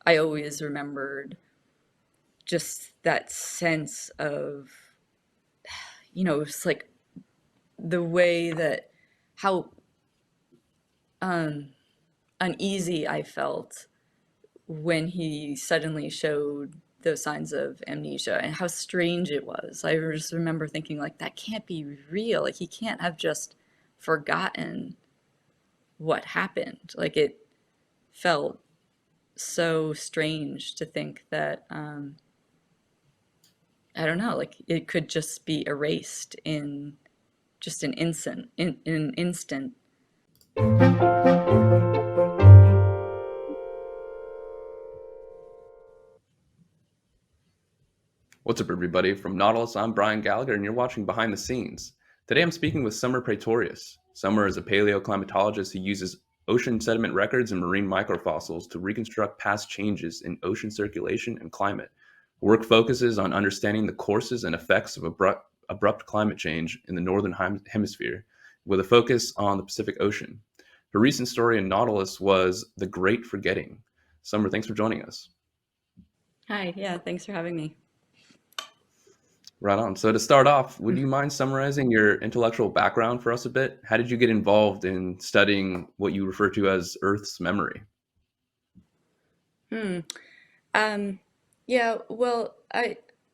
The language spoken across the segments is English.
I always remembered just that sense of, it was like the way that how um, uneasy I felt when he suddenly showed those signs of amnesia and how strange it was. I just remember thinking, like, that can't be real. Like, he can't have just forgotten what happened. Like, it felt so strange to think that, I don't know, like, it could just be erased in just an instant, in an instant. What's up, everybody? From Nautilus, I'm Brian Gallagher, and you're watching Behind the Scenes. Today I'm speaking with Summer Praetorius. Summer is a paleoclimatologist who uses ocean sediment records and marine microfossils to reconstruct past changes in ocean circulation and climate. Her work focuses on understanding the courses and effects of abrupt climate change in the northern hemisphere, with a focus on the Pacific Ocean. Her recent story in Nautilus was The Great Forgetting. Summer, thanks for joining us. Hi, yeah, thanks for having me. Right on. So to start off, would you mind summarizing your intellectual background for us a bit? How did you get involved in studying what you refer to as Earth's memory? Hmm. Um, yeah, well,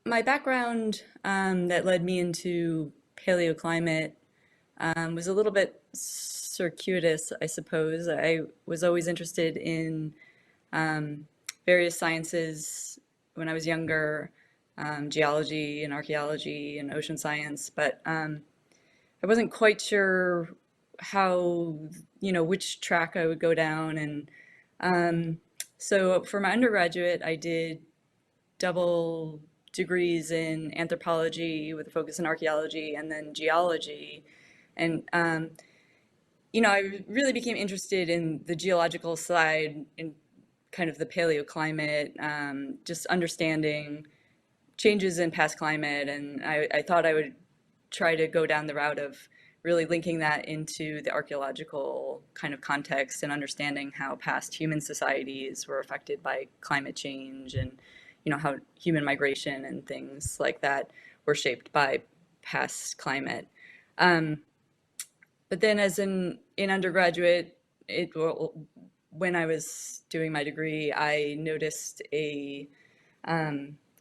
my background that led me into paleoclimate was a little bit circuitous, I suppose. I was always interested in um, various sciences when I was younger, geology and archaeology and ocean science, but I wasn't quite sure how, which track I would go down. And so for my undergraduate, I did double degrees in anthropology with a focus in archaeology and then geology. And, I really became interested in the geological side in kind of the paleoclimate, just understanding changes in past climate. And I thought I would try to go down the route of really linking that into the archaeological kind of context and understanding how past human societies were affected by climate change and how human migration and things like that were shaped by past climate. Um, but then as in undergraduate, well, when I was doing my degree, I noticed it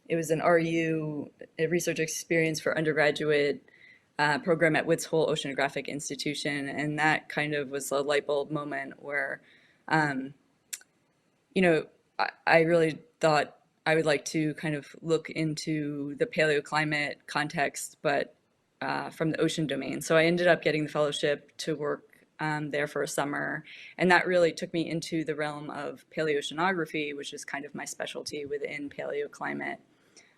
was an RU, a research experience for undergraduate program at Woods Hole Oceanographic Institution, and that kind of was a light bulb moment where, um, you know, I really thought I would like to kind of look into the paleoclimate context, but from the ocean domain. So I ended up getting the fellowship to work there for a summer, and that really took me into the realm of paleoceanography, which is kind of my specialty within paleoclimate.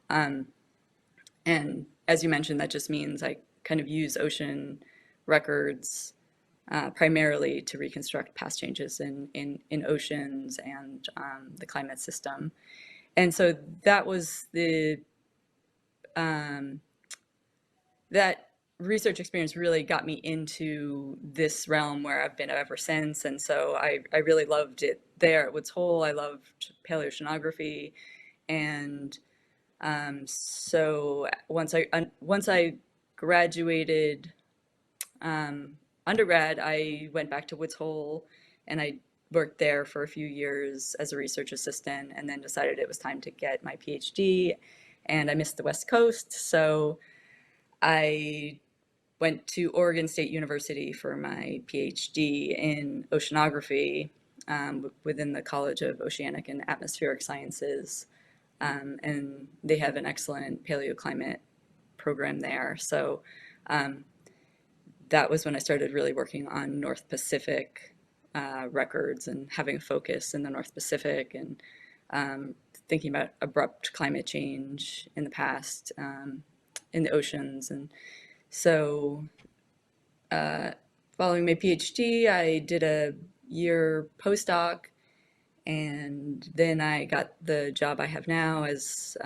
Um, and as you mentioned, that just means I kind of use ocean records primarily to reconstruct past changes in oceans and the climate system. And so that was um, that research experience really got me into this realm where I've been ever since. And so I really loved it there at Woods Hole. I loved paleoceanography. And so once I graduated undergrad, I went back to Woods Hole and I worked there for a few years as a research assistant, and then decided it was time to get my PhD. And I missed the West Coast, so I went to Oregon State University for my PhD in oceanography within the College of Oceanic and Atmospheric Sciences. And they have an excellent paleoclimate program there. So um, that was when I started really working on North Pacific records and having a focus in the North Pacific and thinking about abrupt climate change in the past in the oceans. And so following my PhD, I did a year postdoc, and then I got the job I have now as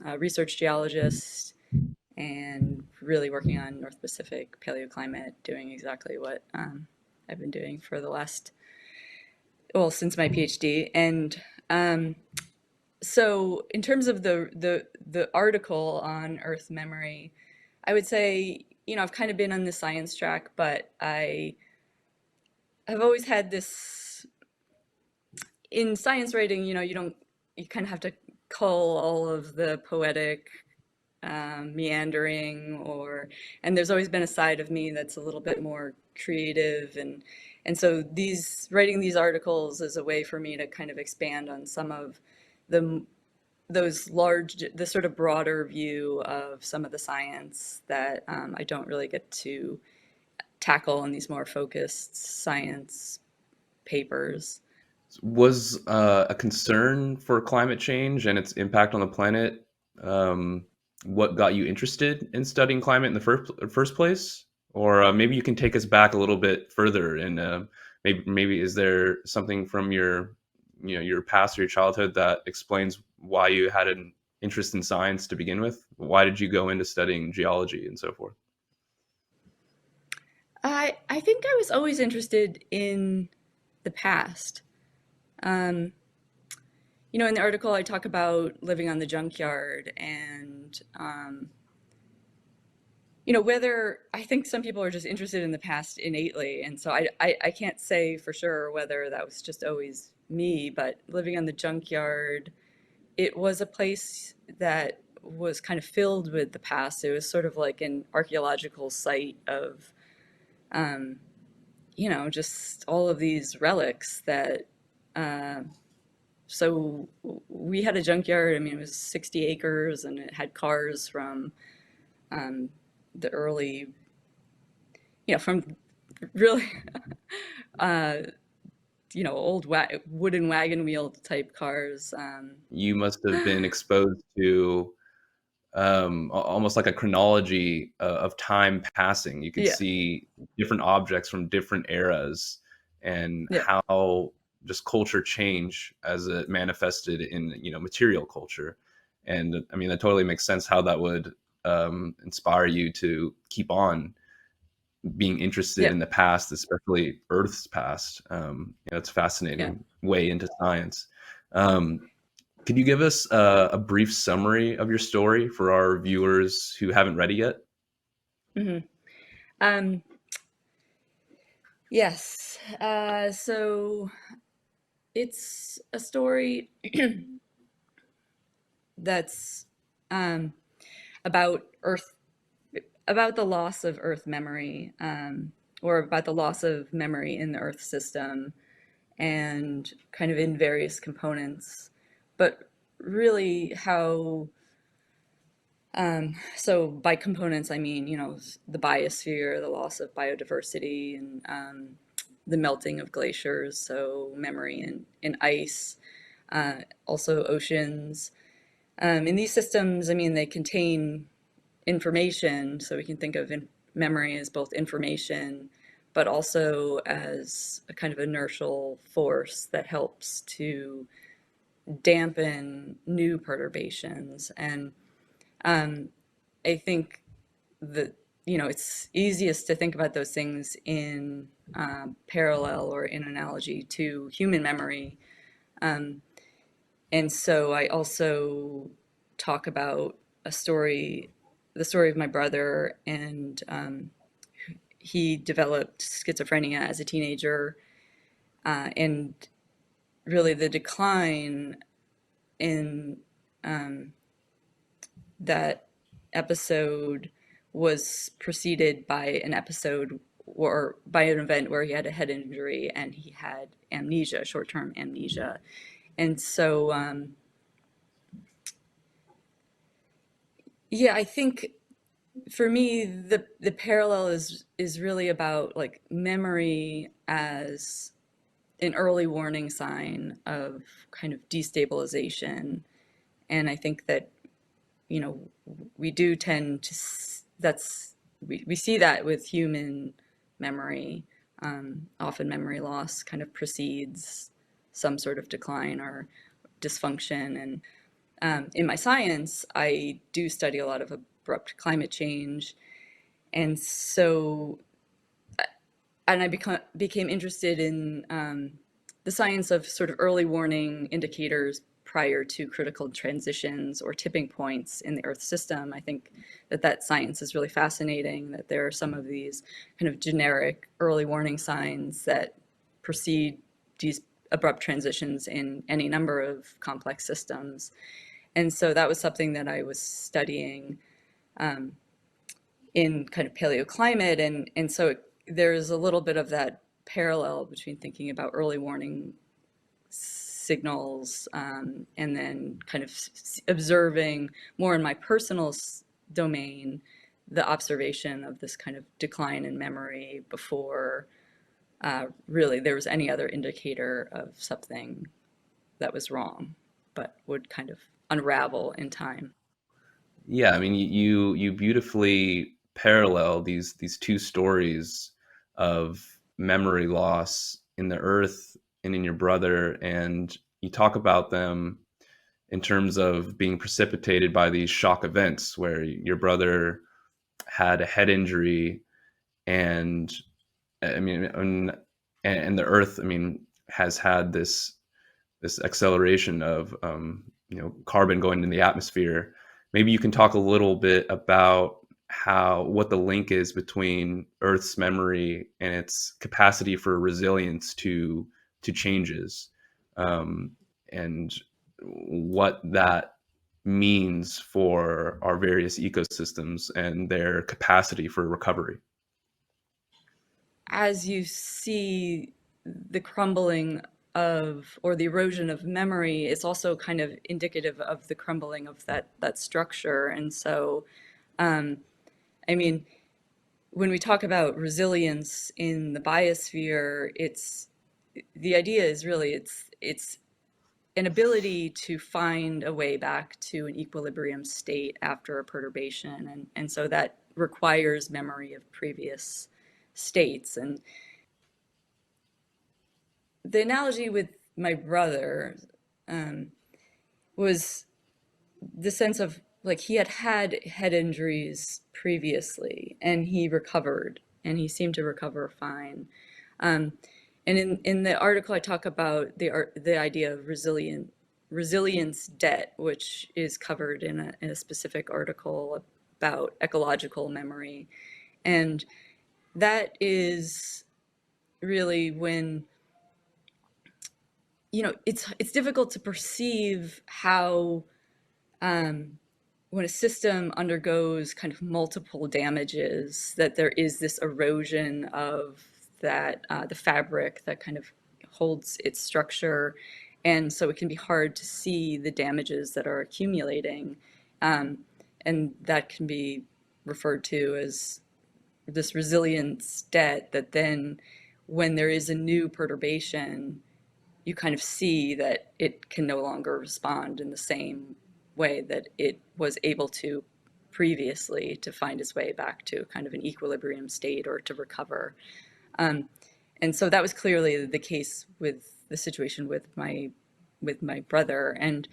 a research geologist and really working on North Pacific paleoclimate, doing exactly what I've been doing for the last, well, since my PhD. And So in terms of the article on Earth memory, I would say, I've kind of been on the science track, but I have always had this in science writing, you kind of have to cull all of the poetic meandering, and there's always been a side of me that's a little bit more creative, and so writing these articles is a way for me to kind of expand on some of the the sort of broader view of some of the science that I don't really get to tackle in these more focused science papers. Was a concern for climate change and its impact on the planet um, what got you interested in studying climate in the first place? Or maybe you can take us back a little bit further, and maybe is there something from your past or your childhood that explains why you had an interest in science to begin with? Why did you go into studying geology and so forth? I think I was always interested in the past. Um, in the article, I talk about living on the junkyard, and whether I think some people are just interested in the past innately, and so I can't say for sure whether that was just always me, but living on the junkyard, it was a place that was kind of filled with the past. It was sort of like an archaeological site of, um, just all of these relics that. Uh, so we had a junkyard. I mean, it was 60 acres, and it had cars from um, the early, from really, uh, old wooden wagon wheel type cars. You must have been exposed to almost like a chronology of time passing. You can Yeah, see different objects from different eras and yeah, how just culture change as it manifested in material culture. And I mean that totally makes sense how that would inspire you to keep on being interested yeah, in the past, especially Earth's past. It's a yeah. fascinating way into science. Um, could you give us a brief summary of your story for our viewers who haven't read it yet? hmm Um, yes. So it's a story that's um, about Earth, about the loss of Earth memory, or about the loss of memory in the Earth system, and kind of in various components, but really how. So by components, I mean, the biosphere, the loss of biodiversity, and the melting of glaciers, so memory in ice, also oceans. In these systems, I mean, they contain information, so we can think of memory as both information, but also as a kind of inertial force that helps to dampen new perturbations. And I think that, it's easiest to think about those things in parallel or in analogy to human memory. And so I also talk about the story of my brother, and he developed schizophrenia as a teenager, and really the decline in that episode was preceded by an episode or by an event where he had a head injury and he had amnesia, short-term amnesia. And so, yeah, I think for me, the parallel is really about like memory as an early warning sign of kind of destabilization. And I think that, you know, we do tend to, we see that with human memory. Often memory loss kind of precedes some sort of decline or dysfunction. And in my science, I do study a lot of abrupt climate change. And so, and I became interested in the science of sort of early warning indicators prior to critical transitions or tipping points in the Earth system. I think that science is really fascinating, that there are some of these kind of generic early warning signs that precede these abrupt transitions in any number of complex systems. And so that was something that I was studying in kind of paleoclimate. And so there's a little bit of that parallel between thinking about early warning signals and then kind of observing more in my personal domain the observation of this kind of decline in memory before really there was any other indicator of something that was wrong, but would kind of unravel in time. Yeah, I mean, you beautifully parallel these two stories of memory loss in the Earth and in your brother, and you talk about them in terms of being precipitated by these shock events where your brother had a head injury, and I mean, and the Earth, I mean, has had this acceleration of carbon going in the atmosphere. Maybe you can talk a little bit about how what the link is between Earth's memory and its capacity for resilience to changes, um, and what that means for our various ecosystems and their capacity for recovery. As you see the crumbling of or the erosion of memory, it's also kind of indicative of the crumbling of that structure. And so, I mean, when we talk about resilience in the biosphere, it's the idea is really it's an ability to find a way back to an equilibrium state after a perturbation, and so that requires memory of previous states. And the analogy with my brother was the sense of like he had had head injuries previously and he recovered and he seemed to recover fine. And in the article, I talk about the idea of resilience debt, which is covered in a specific article about ecological memory. And that is really when it's difficult to perceive how when a system undergoes kind of multiple damages, that there is this erosion of that the fabric that kind of holds its structure, and so it can be hard to see the damages that are accumulating, and that can be referred to as this resilience debt. That then, when there is a new perturbation, you kind of see that it can no longer respond in the same way that it was able to previously to find its way back to kind of an equilibrium state or to recover. Um, and so that was clearly the case with the situation with my brother. And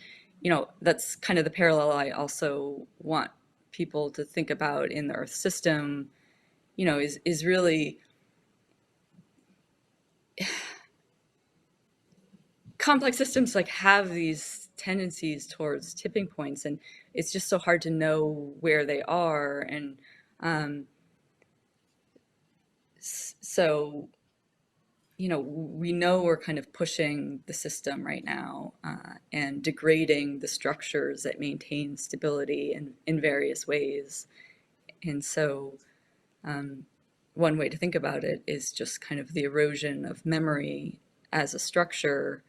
that's kind of the parallel I also want people to think about in the Earth system. Is really complex systems like have these tendencies towards tipping points, and it's just so hard to know where they are. And so we know we're kind of pushing the system right now and degrading the structures that maintain stability in various ways. And so one way to think about it is just kind of the erosion of memory as a structure.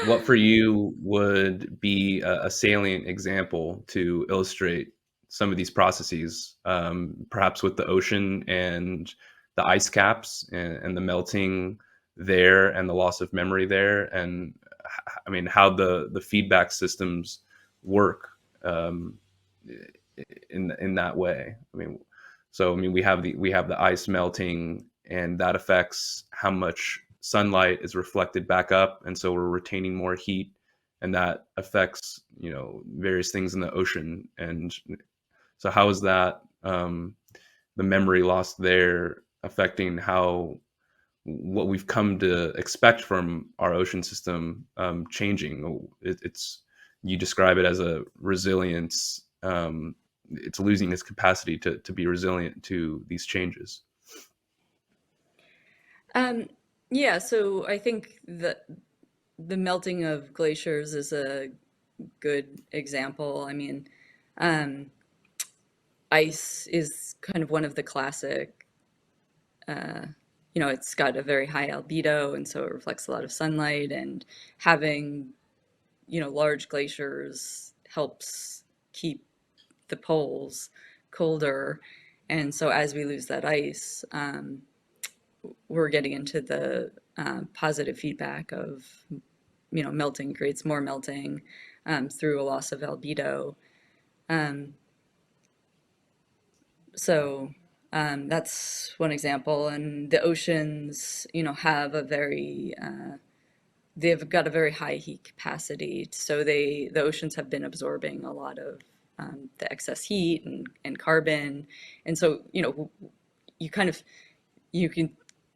What for you would be a salient example to illustrate some of these processes, perhaps with the ocean and the ice caps and the melting there and the loss of memory there, and I mean how the feedback systems work in that way. I mean we have the ice melting, and that affects how much sunlight is reflected back up, and so we're retaining more heat, and that affects various things in the ocean. And so how is that the memory lost there affecting how what we've come to expect from our ocean system changing. It's you describe it as a resilience. It's losing its capacity to be resilient to these changes. Um, yeah, so I think that the melting of glaciers is a good example. I mean, um, ice is kind of one of the classic, it's got a very high albedo, and so it reflects a lot of sunlight, and having, large glaciers helps keep the poles colder. And so as we lose that ice, we're getting into the positive feedback of, melting creates more melting through a loss of albedo. Um, so that's one example. And the oceans, have they've got a very high heat capacity. So the oceans have been absorbing a lot of the excess heat and carbon. And so, you kind of, you can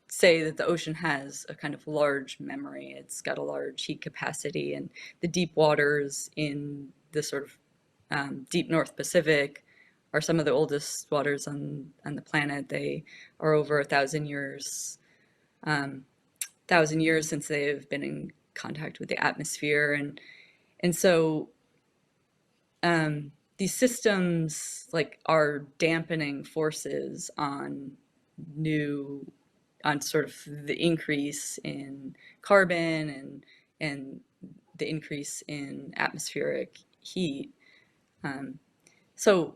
say that the ocean has a kind of large memory. It's got a large heat capacity, and the deep waters in the sort of deep North Pacific are some of the oldest waters on the planet. They are over 1,000 years, 1,000 years since they've been in contact with the atmosphere, and so these systems like are dampening forces new on sort of the increase in carbon and the increase in atmospheric heat. So,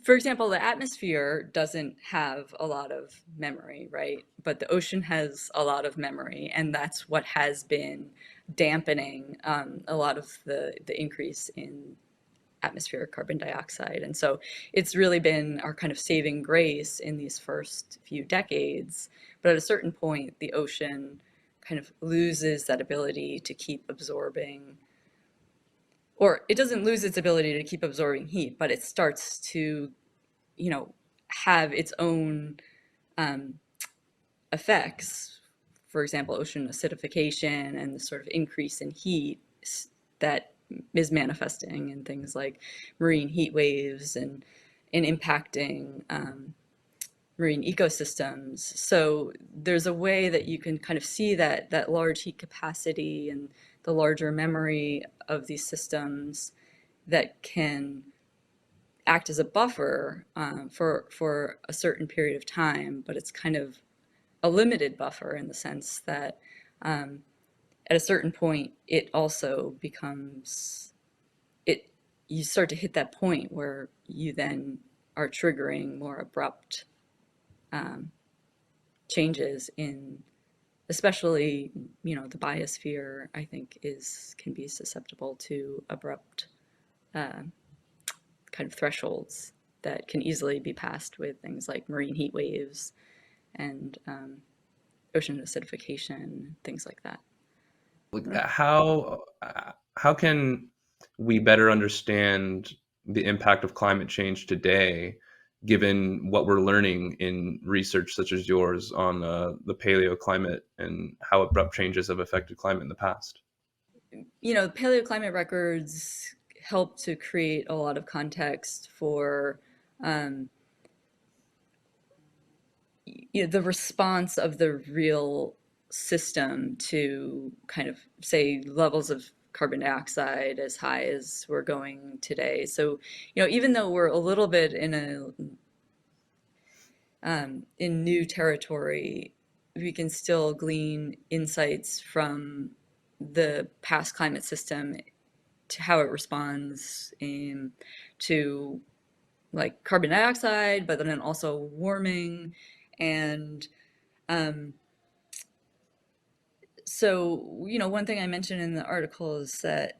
for example, the atmosphere doesn't have a lot of memory, right? But the ocean has a lot of memory, and that's what has been dampening a lot of the increase in atmospheric carbon dioxide. And so it's really been our kind of saving grace in these first few decades. But at a certain point, the ocean kind of loses that ability to keep absorbing, or it doesn't lose its ability to keep absorbing heat, but it starts to, have its own effects. For example, ocean acidification and the sort of increase in heat that is manifesting in things like marine heat waves and impacting marine ecosystems. So there's a way that you can kind of see that large heat capacity and the larger memory of these systems that can act as a buffer for a certain period of time, but it's kind of a limited buffer in the sense that at a certain point it also becomes it you start to hit that point where you then are triggering more abrupt changes in, especially, the biosphere. I think is can be susceptible to abrupt kind of thresholds that can easily be passed with things like marine heat waves and ocean acidification, things like that. Like how can we better understand the impact of climate change today, given what we're learning in research such as yours on the paleoclimate and how abrupt changes have affected climate in the past? Paleoclimate records help to create a lot of context for um, the response of the real system to kind of say levels of carbon dioxide as high as we're going today. So, even though we're a little bit in new territory, we can still glean insights from the past climate system to how it responds to like carbon dioxide, but then also warming. And um, so, one thing I mentioned in the article is that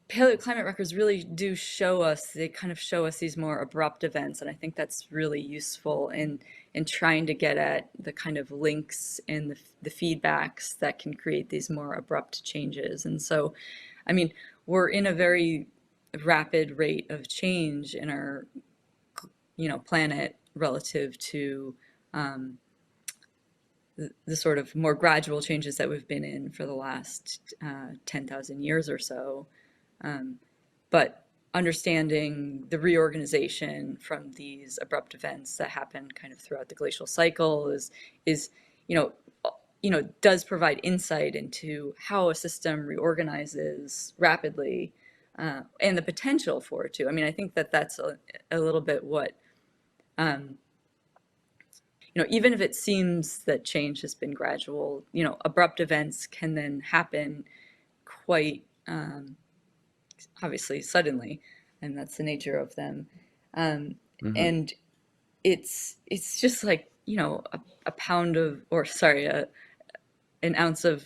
paleoclimate records really do show us, they kind of show us these more abrupt events. And I think that's really useful in trying to get at the kind of links and the feedbacks that can create these more abrupt changes. And so, I mean, we're in a very rapid rate of change in our, planet relative to the sort of more gradual changes that we've been in for the last 10,000 years or so. But understanding the reorganization from these abrupt events that happen kind of throughout the glacial cycle is you know does provide insight into how a system reorganizes rapidly, and the potential for it to. I mean, I think that that's a little bit what, even if it seems that change has been gradual, abrupt events can then happen quite obviously suddenly, and that's the nature of them. Um, Hmm. and it's just like, a pound of, or sorry, an ounce of,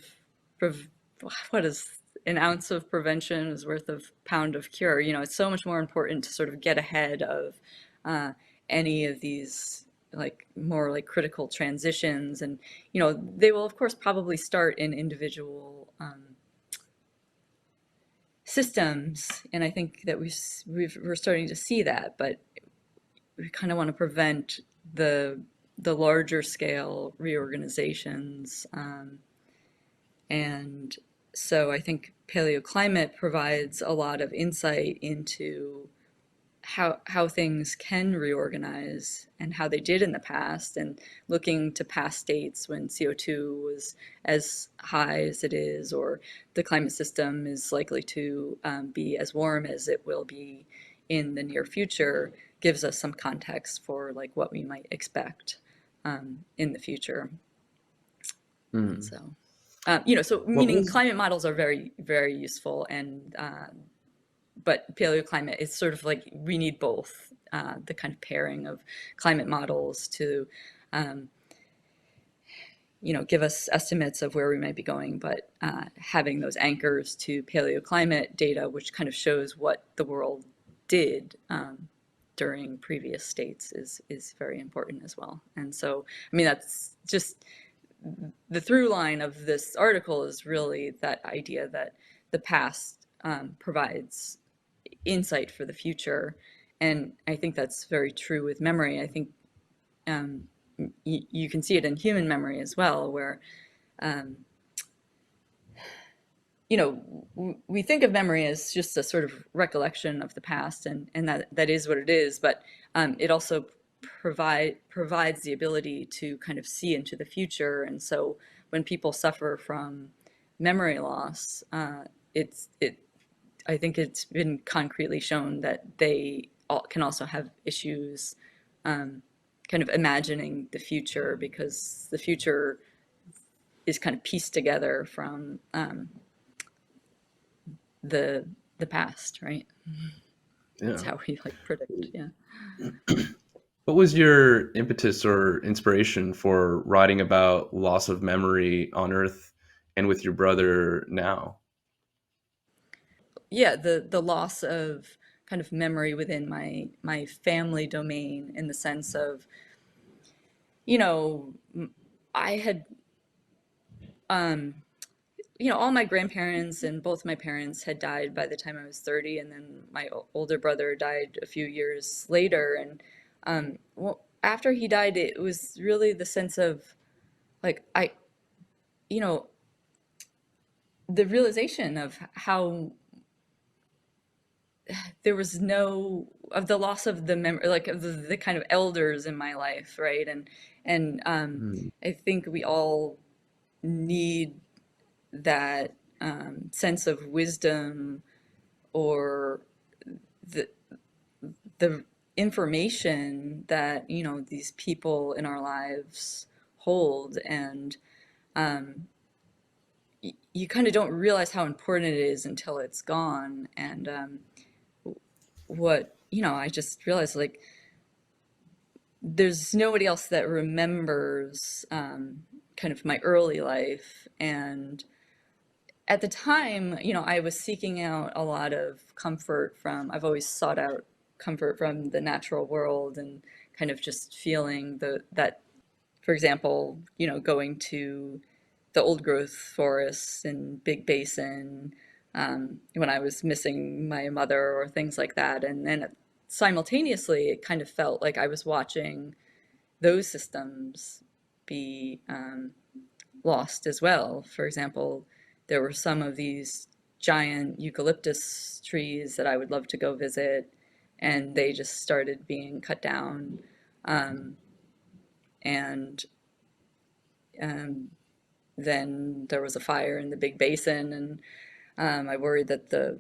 what is an ounce of prevention is worth a pound of cure. It's so much more important to sort of get ahead of uh, any of these like more like critical transitions. And they will of course probably start in individual systems, and I think that we're starting to see that, but we kind of want to prevent the larger scale reorganizations. And so I think paleoclimate provides a lot of insight into how things can reorganize and how they did in the past, and looking to past states when CO2 was as high as it is, or the climate system is likely to be as warm as it will be in the near future, gives us some context for like what we might expect in the future. And Hmm. so, so What meaning was climate models are very, very useful, and but paleoclimate is sort of like we need both, the kind of pairing of climate models to, um, give us estimates of where we might be going, but having those anchors to paleoclimate data, which kind of shows what the world did during previous states, is very important as well. And so, I mean, that's just the through line of this article is really that idea that the past provides insight for the future. And I think that's very true with memory. I think um, you can see it in human memory as well, where, um, we think of memory as just a sort of recollection of the past, and that is what it is, but it also provides the ability to kind of see into the future. And so when people suffer from memory loss, it I think it's been concretely shown that they can also have issues kind of imagining the future, because the future is kind of pieced together from the past, right? That's yeah? how we like predict. Yeah. What was your impetus or inspiration for writing about loss of memory on Earth and with your brother now? Yeah, the loss of kind of memory within my family domain, in the sense of, you know I had all my grandparents and both my parents had died by the time I was 30, and then my older brother died a few years later. And well, after he died, it was really the sense of like, you know the realization of how there was no of the loss of the memory, like of the kind of elders in my life, right? And Hmm. I think we all need that sense of wisdom, or the the information that these people in our lives hold. And you kind of don't realize how important it is until it's gone. And what I just realized, like, there's nobody else that remembers kind of my early life. And at the time, I was seeking out a lot of comfort from, I've always sought out comfort from the natural world, and kind of just feeling that, for example, going to the old growth forests in Big Basin when I was missing my mother, or things like that. And then simultaneously, it kind of felt like I was watching those systems be lost as well. For example, there were some of these giant eucalyptus trees that I would love to go visit, and they just started being cut down. Um, and um, then there was a fire in the Big Basin, and I worried that the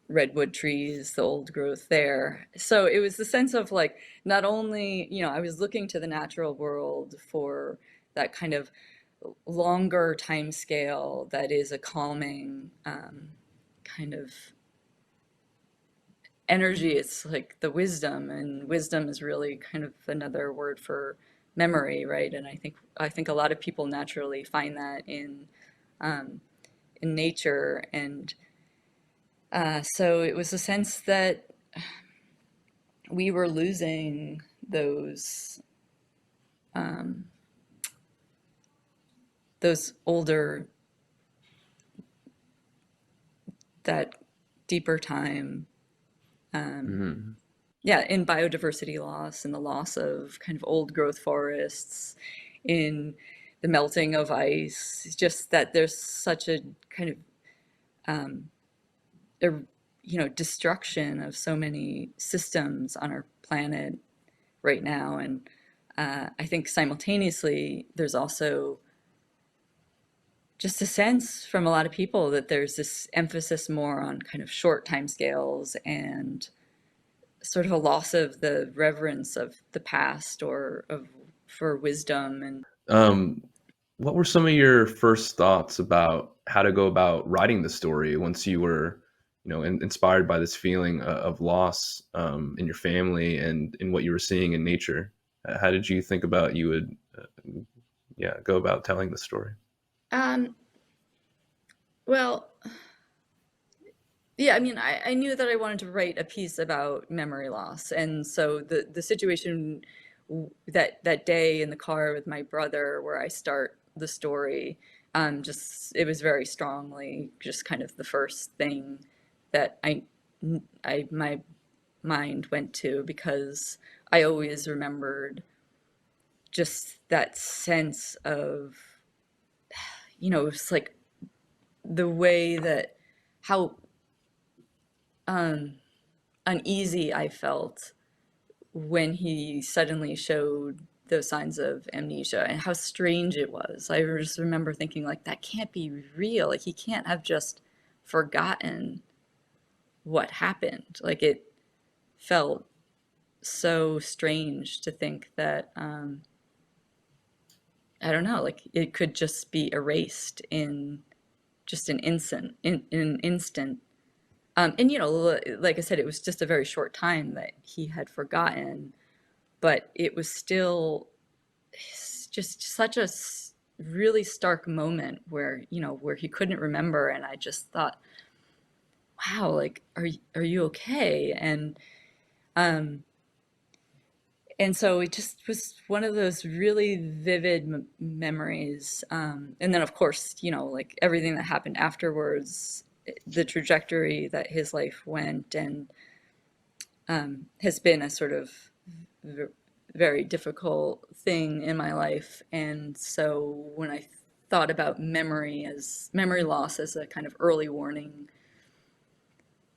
redwood trees, the old growth there. So it was the sense of like, not only, I was looking to the natural world for that kind of longer time scale that is a calming kind of energy. It's like the wisdom, and wisdom is really kind of another word for memory, right? And I think a lot of people naturally find that um, in nature, and so it was a sense that we were losing um, those older, that deeper time. Um, Hmm. yeah, in biodiversity loss and the loss of kind of old growth forests, in the melting of ice. It's just that there's such a kind of um, a, destruction of so many systems on our planet right now, and I think simultaneously there's also just a sense from a lot of people that there's this emphasis more on kind of short time scales, and sort of a loss of the reverence of the past, or of for wisdom. And Um, what were some of your first thoughts about how to go about writing the story once you were, inspired by this feeling of loss in your family and in what you were seeing in nature? How did you think about you would, yeah, go about telling the story? um, well, yeah, I mean, I knew that I wanted to write a piece about memory loss, and so the situation that day in the car with my brother, where I start the story, just it was very strongly just kind of the first thing that my mind went to, because I always remembered just that sense of, it's like the way that how um, uneasy I felt when he suddenly showed those signs of amnesia, and how strange it was. I just remember thinking, like, that can't be real. Like, he can't have just forgotten what happened. Like, it felt so strange to think that, I don't know, like it could just be erased in just an instant, in an instant. And like I said, it was just a very short time that he had forgotten, but it was still just such a really stark moment where, where he couldn't remember. And I just thought, wow, like, are you okay? Um, and so it just was one of those really vivid memories. And then, of course, like everything that happened afterwards, the trajectory that his life went, and has been a sort of very difficult thing in my life. And so when I thought about memory loss as a kind of early warning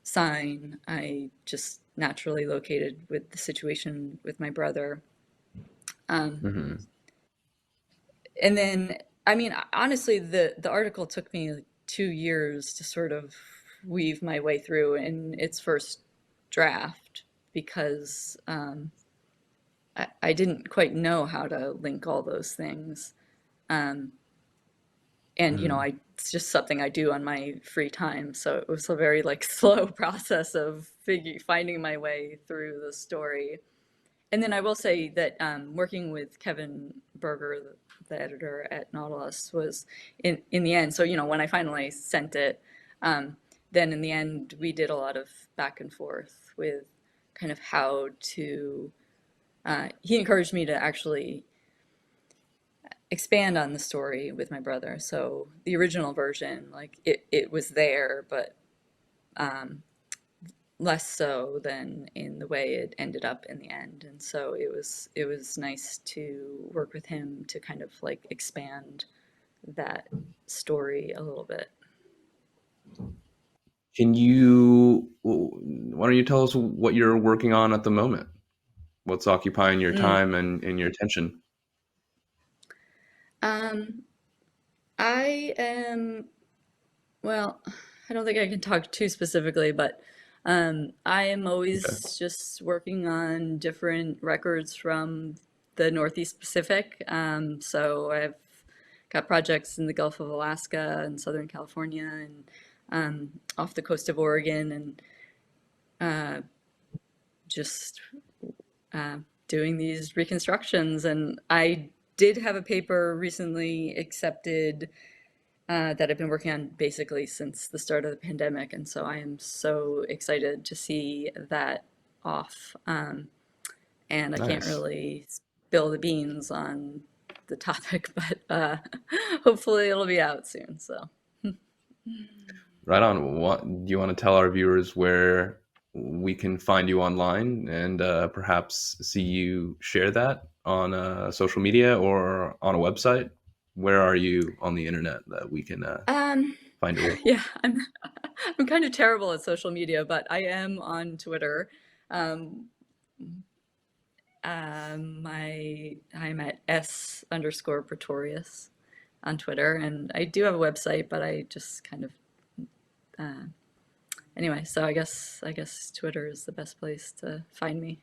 sign, I just naturally located with the situation with my brother. Um, Hmm. and then, I mean, honestly, the article took me like 2 years to sort of weave my way through in its first draft, because I didn't quite know how to link all those things. Um, and Hmm. it's just something I do on my free time, so it was a very like slow process of finding my way through the story. And then I will say that working with Kevin Berger, the editor at Nautilus, was in the end. So when I finally sent it, um, then in the end we did a lot of back and forth with kind of how to. He encouraged me to actually expand on the story with my brother. So the original version, like it was there, but um, less so than in the way it ended up in the end. And so it was nice to work with him to kind of like expand that story a little bit. Why don't you tell us what you're working on at the moment? What's occupying your Mm. time and your attention? Um, I am, well, I don't think I can talk too specifically, but I am Okay. always just working on different records from the Northeast Pacific. So I've got projects in the Gulf of Alaska and Southern California and off the coast of Oregon, and just uh, doing these reconstructions. And I did have a paper recently accepted that I've been working on basically since the start of the pandemic. And so I am so excited to see that off. And I can't Nice. really spill the beans on the topic, but hopefully it'll be out soon. So, Right on. What do you want to tell our viewers where we can find you online and perhaps see you share that on social media or on a website? Where are you on the internet that we can um, find your work? yeah, I'm kind of terrible at social media, but I am on Twitter. Um, I'm at S_Praetorius on Twitter, and I do have a website, but I just kind of uh, anyway. So I guess Twitter is the best place to find me.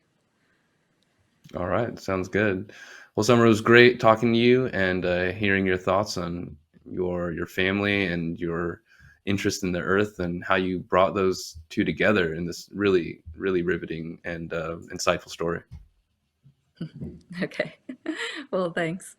All right, sounds good. Well, Summer, it was great talking to you and hearing your thoughts on your family and your interest in the earth and how you brought those two together in this really really riveting and insightful story. Okay. Well, thanks.